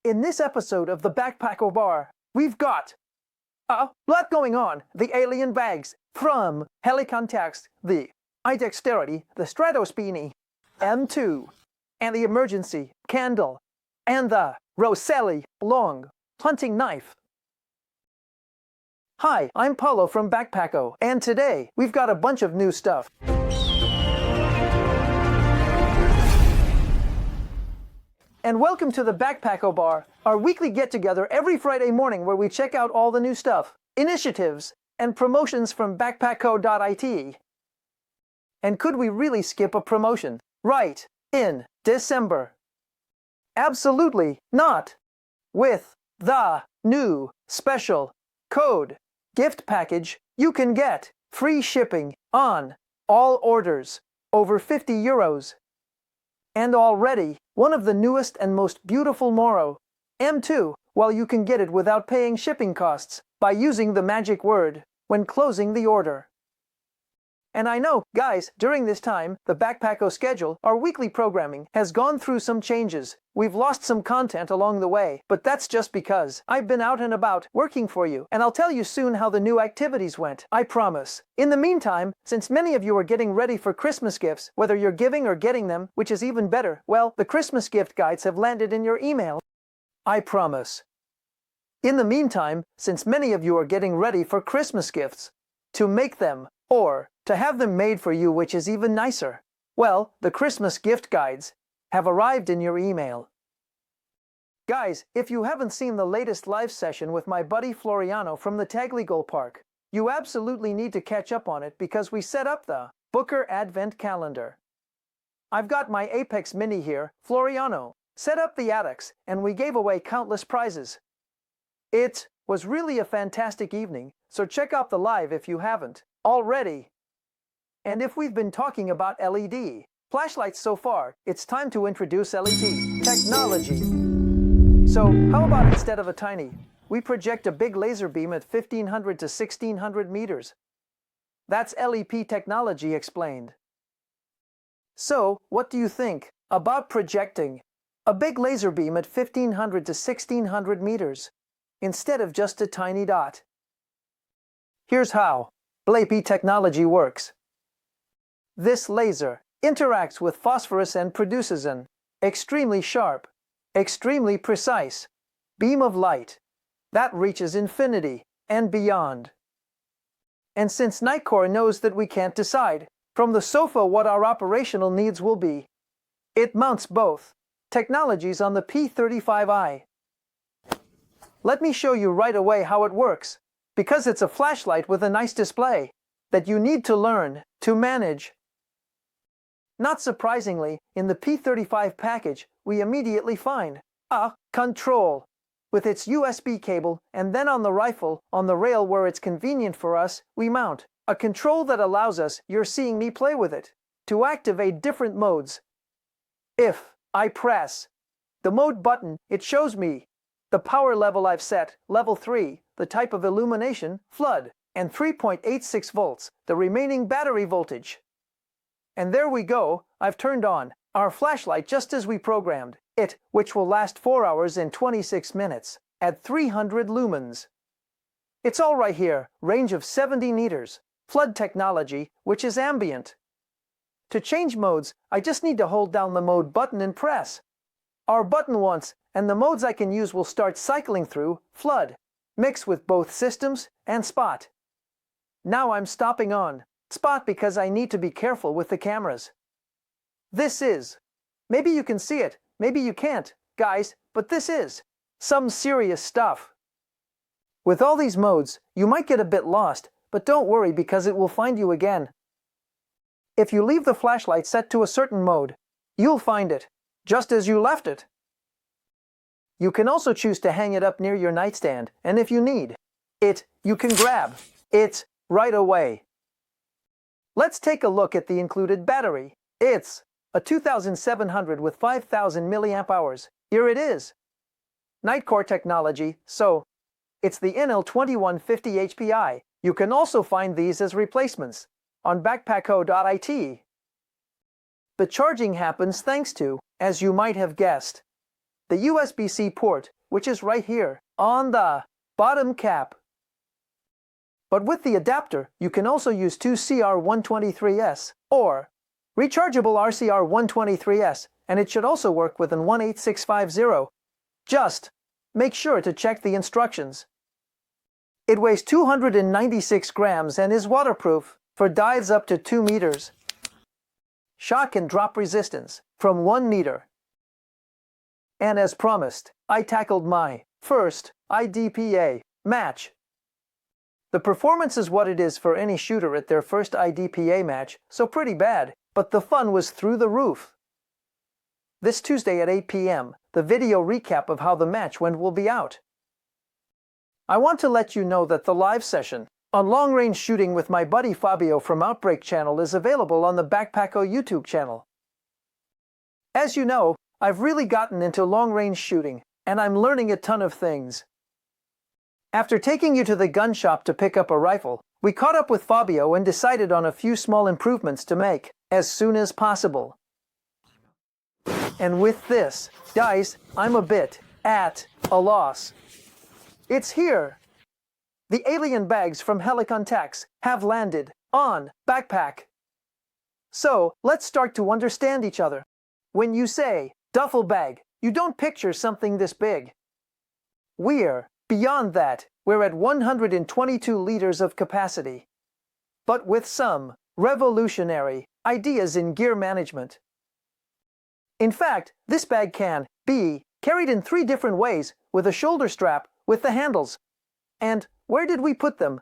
In this episode of the Backpacco Bar, we've got a lot going on. The alien bags from Helicontext, the iDexterity, the Stratospini, M2, and the emergency candle, and the Rosselli long hunting knife. Hi, I'm Paulo from Backpacco, and today we've got a bunch of new stuff. And welcome to the Backpacco Bar, our weekly get-together every Friday morning where we check out all the new stuff, initiatives, and promotions from Barpacco.IT. And could we really skip a promotion? Right, in December. Absolutely not! With the new special code gift package, you can get free shipping on all orders over €50. And already, one of the newest and most beautiful Moro, M2, while you can get it without paying shipping costs by using the magic word when closing the order. And I know, guys, during this time, the Backpacco schedule, our weekly programming, has gone through some changes. We've lost some content along the way, but that's just because I've been out and about working for you, and I'll tell you soon how the new activities went, I promise. In the meantime, since many of you are getting ready for Christmas gifts, whether you're giving or getting them, which is even better, well, the Christmas gift guides have landed in your email, I promise. In the meantime, since many of you are getting ready for Christmas gifts, to make them, or to have them made for you, which is even nicer, well, the Christmas gift guides have arrived in your email. Guys, if you haven't seen the latest live session with my buddy Floriano from the Tagliagole Park, you absolutely need to catch up on it because we set up the Booker Advent Calendar. I've got my Apex Mini here, Floriano, set up the attics, and we gave away countless prizes. It was really a fantastic evening, so check out the live if you haven't already. And if we've been talking about LED flashlights so far, it's time to introduce LED technology. So how about instead of a tiny, we project a big laser beam at 1500 to 1600 meters. That's LEP technology explained. So what do you think about projecting a big laser beam at 1500 to 1600 meters instead of just a tiny dot? Here's how LEP technology works. This laser interacts with phosphorus and produces an extremely sharp, extremely precise beam of light that reaches infinity and beyond. And since Nightcore knows that we can't decide from the sofa what our operational needs will be, it mounts both technologies on the P35i. Let me show you right away how it works, because it's a flashlight with a nice display that you need to learn to manage. Not surprisingly, in the P35 package, we immediately find a control with its USB cable, and then on the rifle, on the rail where it's convenient for us, we mount a control that allows us, you're seeing me play with it, to activate different modes. If I press the mode button, it shows me the power level I've set, level 3, the type of illumination, flood, and 3.86 volts, the remaining battery voltage. And there we go, I've turned on our flashlight just as we programmed it, which will last 4 hours and 26 minutes at 300 lumens. It's all right here, range of 70 meters, flood technology, which is ambient. To change modes, I just need to hold down the mode button and press our button once, and the modes I can use will start cycling through flood, mix with both systems and spot. Now I'm stopping on spot because I need to be careful with the cameras. This is, maybe you can see it, maybe you can't, guys, but this is some serious stuff. With all these modes, you might get a bit lost, but don't worry because it will find you again. If you leave the flashlight set to a certain mode, you'll find it, just as you left it. You can also choose to hang it up near your nightstand, and if you need it, you can grab it right away. Let's take a look at the included battery. It's a 2700 with 5000 milliamp hours. Here it is. Nightcore technology, so it's the NL2150 HPI. You can also find these as replacements on Backpacco.IT. The charging happens thanks to, as you might have guessed, the USB-C port, which is right here on the bottom cap. But with the adapter, you can also use two CR123S or rechargeable RCR123S, and it should also work with an 18650. Just make sure to check the instructions. It weighs 296 grams and is waterproof for dives up to 2 meters. Shock and drop resistance from 1 meter. And as promised, I tackled my first IDPA match. The performance is what it is for any shooter at their first IDPA match, so pretty bad, but the fun was through the roof. This Tuesday at 8 p.m., the video recap of how the match went will be out. I want to let you know that the live session on long-range shooting with my buddy Fabio from Outbreak channel is available on the BACKPACCO YouTube channel. As you know, I've really gotten into long-range shooting, and I'm learning a ton of things. After taking you to the gun shop to pick up a rifle, we caught up with Fabio and decided on a few small improvements to make as soon as possible. And with this, guys, I'm a bit at a loss. It's here! The alien bags from Helicon Tax have landed on Backpack. So, let's start to understand each other. When you say duffel bag, you don't picture something this big. We're beyond that. We're at 122 liters of capacity, but with some revolutionary ideas in gear management. In fact, this bag can be carried in 3 different ways, with a shoulder strap, with the handles. And where did we put them?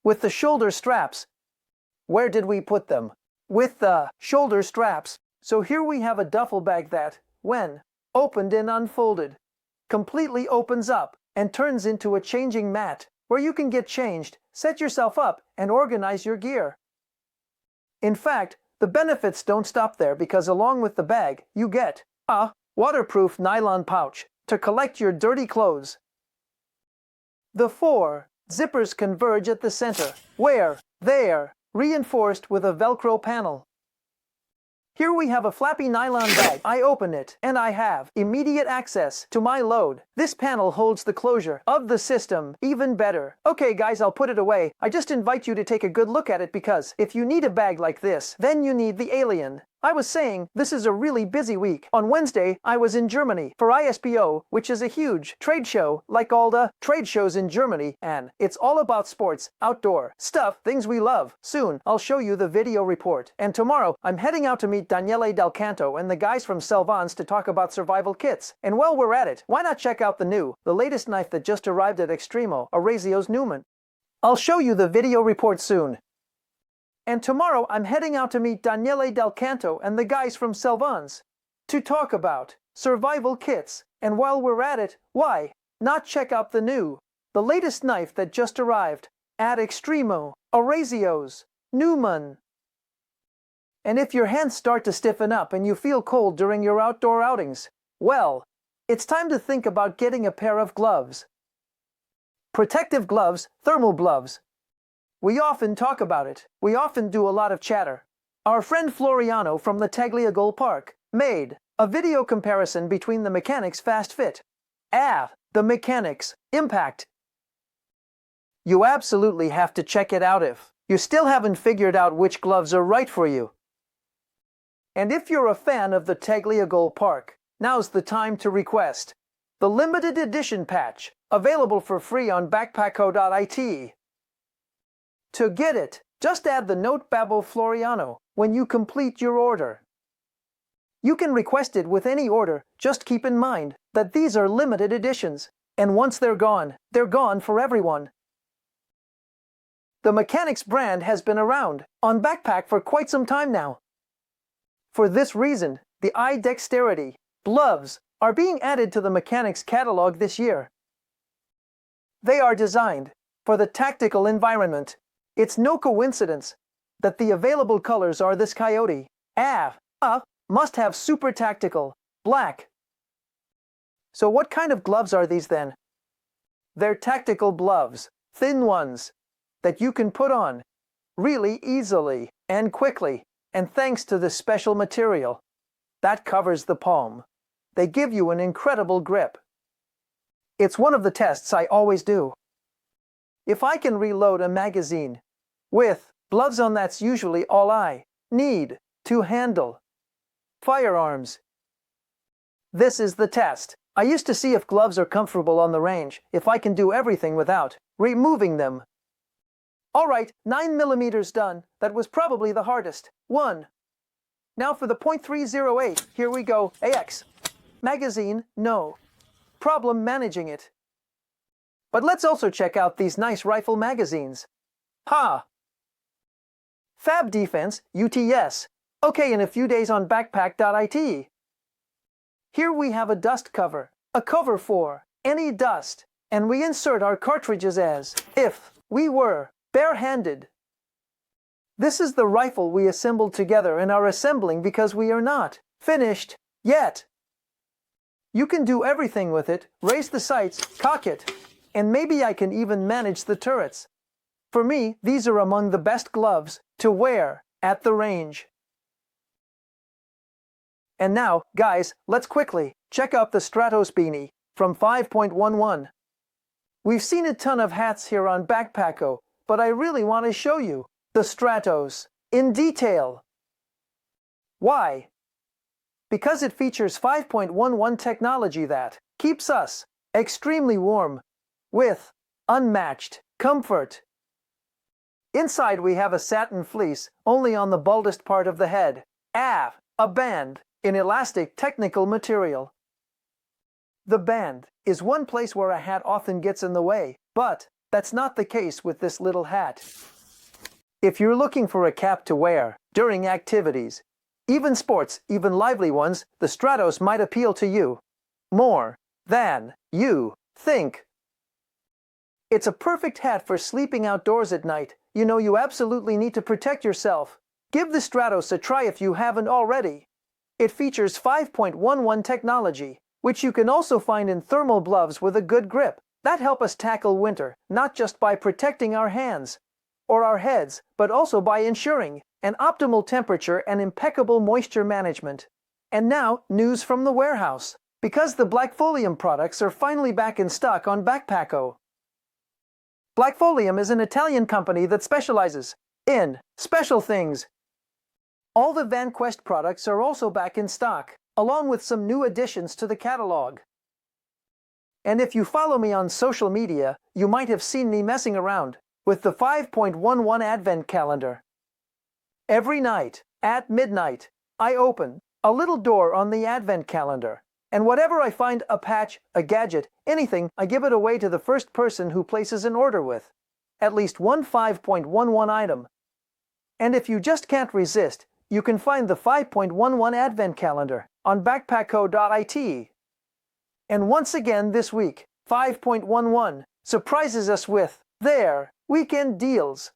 With the shoulder straps. Where did we put them? With the shoulder straps. So here we have a duffel bag that, when opened and unfolded, completely opens up and turns into a changing mat, where you can get changed, set yourself up, and organize your gear. In fact, the benefits don't stop there, because along with the bag, you get a waterproof nylon pouch to collect your dirty clothes. The 4 zippers converge at the center, where they're reinforced with a Velcro panel. Here we have a flappy nylon bag. I open it, and I have immediate access to my load. This panel holds the closure of the system even better. Okay guys, I'll put it away. I just invite you to take a good look at it, because if you need a bag like this, then you need the alien. I was saying, this is a really busy week. On Wednesday, I was in Germany for ISPO, which is a huge trade show, like all the trade shows in Germany, and it's all about sports, outdoor stuff, things we love. Soon, I'll show you the video report. And tomorrow, I'm heading out to meet Daniele Del Canto and the guys from Selvans to talk about survival kits. And while we're at it, why not check out the latest knife that just arrived at Extremo, Orazio's Newman. I'll show you the video report soon. And tomorrow I'm heading out to meet Daniele Del Canto and the guys from Selvans to talk about survival kits. And while we're at it, why not check out the latest knife that just arrived at Extremo, Orazio's Newman. And if your hands start to stiffen up and you feel cold during your outdoor outings, well, it's time to think about getting a pair of gloves. Protective gloves, thermal gloves. We often talk about it. We often do a lot of chatter. Our friend Floriano from the Tagliagole Park made a video comparison between the Mechanics Fast Fit and the Mechanics Impact. You absolutely have to check it out if you still haven't figured out which gloves are right for you. And if you're a fan of the Tagliagole Park, now's the time to request the limited edition patch, available for free on BACKPACCO.IT. To get it, just add the note Babbo Floriano when you complete your order. You can request it with any order, just keep in mind that these are limited editions, and once they're gone for everyone. The Mechanics brand has been around on Backpack for quite some time now. For this reason, the eye dexterity gloves are being added to the Mechanics catalog this year. They are designed for the tactical environment. It's no coincidence that the available colors are this coyote, must-have super tactical, black. So what kind of gloves are these then? They're tactical gloves, thin ones, that you can put on really easily and quickly, and thanks to the special material that covers the palm. they give you an incredible grip. It's one of the tests I always do. If I can reload a magazine with gloves on, that's usually all I need to handle firearms. This is the test. I used to see if gloves are comfortable on the range, if I can do everything without removing them. Alright, 9mm done. That was probably the hardest one. Now for the .308, here we go. AX. Magazine, no problem managing it. But let's also check out these nice rifle magazines. Ha! Fab Defense, UTS. Okay, in a few days on BACKPACCO.IT. Here we have a dust cover, a cover for any dust, and we insert our cartridges as if we were bare-handed. This is the rifle we assembled together and are assembling because we are not finished yet. You can do everything with it, raise the sights, cock it, and maybe I can even manage the turrets. For me, these are among the best gloves to wear at the range. And now, guys, let's quickly check out the Stratos beanie from 5.11. We've seen a ton of hats here on Backpacco, but I really want to show you the Stratos in detail. Why? Because it features 5.11 technology that keeps us extremely warm with unmatched comfort. Inside we have a satin fleece only on the baldest part of the head. A band in elastic technical material. The band is one place where a hat often gets in the way, but that's not the case with this little hat. If you're looking for a cap to wear during activities, even sports, even lively ones, the Stratos might appeal to you more than you think. It's a perfect hat for sleeping outdoors at night. You know you absolutely need to protect yourself. Give the Stratos a try if you haven't already. It features 5.11 technology, which you can also find in thermal gloves with a good grip that help us tackle winter, not just by protecting our hands or our heads, but also by ensuring an optimal temperature and impeccable moisture management. And now, news from the warehouse. Because the Blackfolium products are finally back in stock on Backpacco. Blackfolium is an Italian company that specializes in special things. All the VanQuest products are also back in stock, along with some new additions to the catalog. And if you follow me on social media, you might have seen me messing around with the 5.11 Advent calendar. Every night, at midnight, I open a little door on the Advent calendar, and whatever I find, a patch, a gadget, anything, I give it away to the first person who places an order with at least one 5.11 item. And if you just can't resist, you can find the 5.11 Advent calendar on BACKPACCO.IT. And once again this week, 5.11 surprises us with their weekend deals.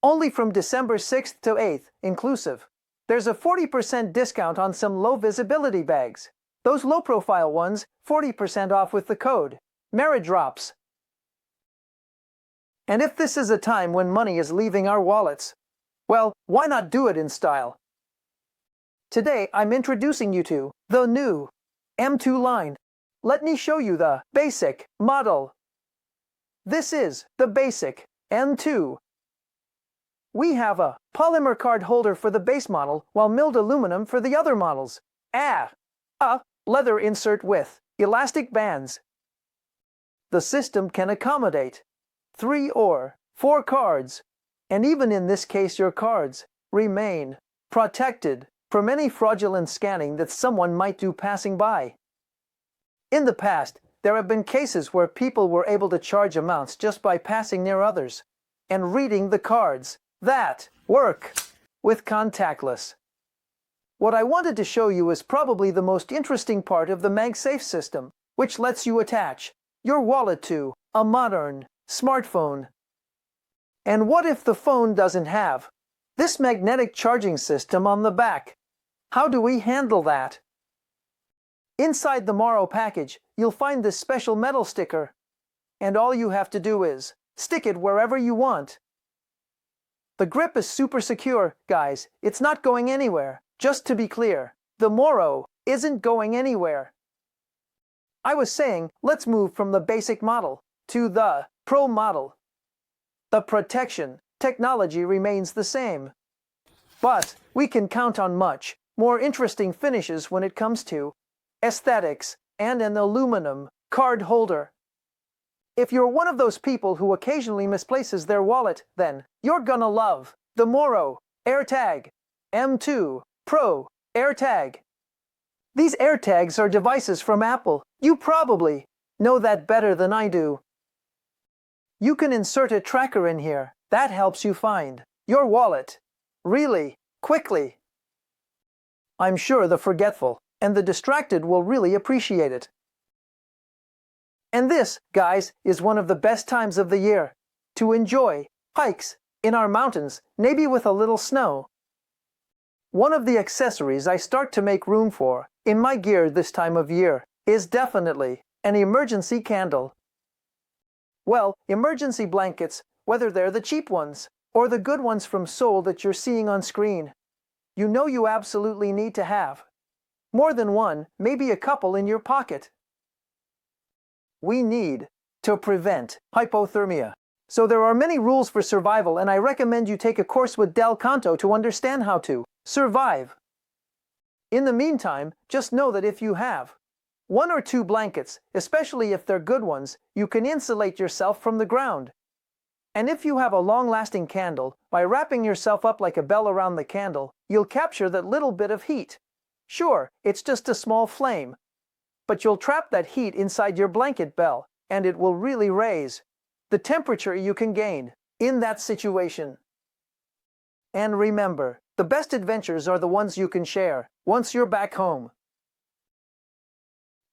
Only from December 6th to 8th, inclusive. There's a 40% discount on some low visibility bags. Those low-profile ones, 40% off with the code MERIDROPS. And if this is a time when money is leaving our wallets, well, why not do it in style? Today, I'm introducing you to the new M2 line. Let me show you the basic model. This is the basic M2. We have a polymer card holder for the base model, while milled aluminum for the other models. A leather insert with elastic bands. The system can accommodate 3 or 4 cards, and even in this case your cards remain protected from any fraudulent scanning that someone might do passing by. In the past, there have been cases where people were able to charge amounts just by passing near others and reading the cards that work with contactless. What I wanted to show you is probably the most interesting part of the MagSafe system, which lets you attach your wallet to a modern smartphone. And what if the phone doesn't have this magnetic charging system on the back? How do we handle that? Inside the Morrow package, you'll find this special metal sticker, and all you have to do is stick it wherever you want. The grip is super secure, guys. It's not going anywhere. Just to be clear, the Morrow isn't going anywhere. I was saying, let's move from the basic model to the Pro model. The protection technology remains the same, but we can count on much more interesting finishes when it comes to aesthetics and an aluminum card holder. If you're one of those people who occasionally misplaces their wallet, then you're gonna love the Moro AirTag M2 Pro AirTag. These AirTags are devices from Apple. You probably know that better than I do. You can insert a tracker in here that helps you find your wallet really quickly. I'm sure the forgetful and the distracted will really appreciate it. And this, guys, is one of the best times of the year to enjoy hikes in our mountains, maybe with a little snow. One of the accessories I start to make room for in my gear this time of year is definitely an emergency candle. Well, emergency blankets, whether they're the cheap ones or the good ones from Seoul that you're seeing on screen, you know you absolutely need to have more than one, maybe a couple in your pocket. We need to prevent hypothermia. So there are many rules for survival, and I recommend you take a course with Del Canto to understand how to survive. In the meantime, just know that if you have one or two blankets, especially if they're good ones, you can insulate yourself from the ground. And if you have a long-lasting candle, by wrapping yourself up like a bell around the candle, you'll capture that little bit of heat. Sure, it's just a small flame, but you'll trap that heat inside your blanket bell, and it will really raise the temperature you can gain in that situation. And remember, the best adventures are the ones you can share once you're back home.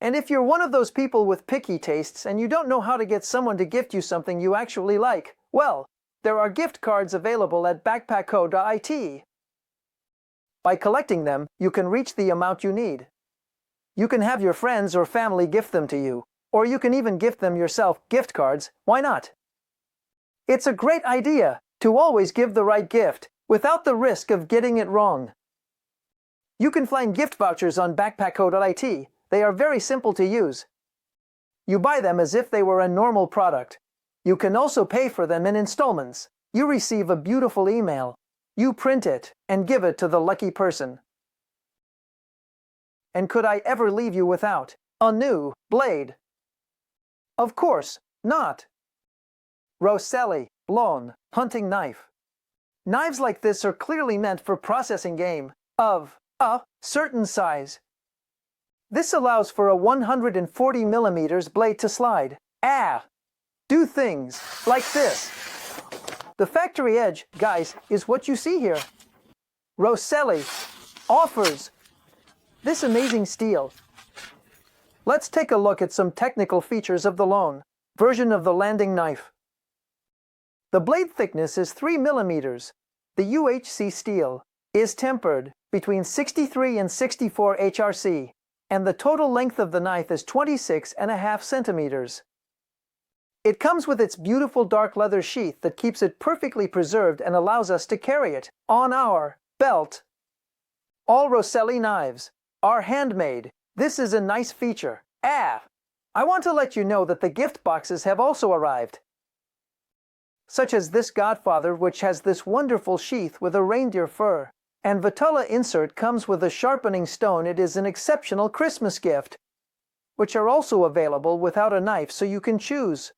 And if you're one of those people with picky tastes and you don't know how to get someone to gift you something you actually like, well, there are gift cards available at BACKPACCO.IT. By collecting them, you can reach the amount you need. You can have your friends or family gift them to you, or you can even gift them yourself gift cards. Why not? It's a great idea to always give the right gift without the risk of getting it wrong. You can find gift vouchers on BACKPACCO.IT. They are very simple to use. You buy them as if they were a normal product. You can also pay for them in installments. You receive a beautiful email. You print it and give it to the lucky person. And could I ever leave you without a new blade? Of course not. Rosselli blown hunting knife. Knives like this are clearly meant for processing game of a certain size. This allows for a 140 millimeters blade to slide. Do things like this. The factory edge, guys, is what you see here. Rosselli offers this amazing steel. Let's take a look at some technical features of the lone version of the landing knife. The blade thickness is 3 millimeters. The UHC steel is tempered between 63 and 64 HRC, and the total length of the knife is 26.5 centimeters. It comes with its beautiful dark leather sheath that keeps it perfectly preserved and allows us to carry it on our belt. All Rosselli knives are handmade. This is a nice feature. I want to let you know that the gift boxes have also arrived, such as this Godfather, which has this wonderful sheath with a reindeer fur, and Vitella insert comes with a sharpening stone. It is an exceptional Christmas gift, which are also available without a knife, so you can choose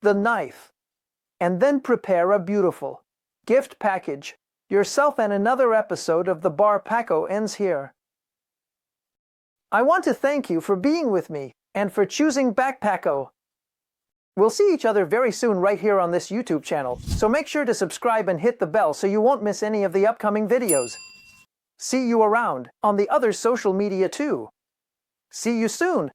the knife and then prepare a beautiful gift package yourself. And another episode of the Barpacco ends here. I want to thank you for being with me and for choosing BACKPACCO. We'll see each other very soon right here on this YouTube channel, so make sure to subscribe and hit the bell so you won't miss any of the upcoming videos. See you around on the other social media too. See you soon.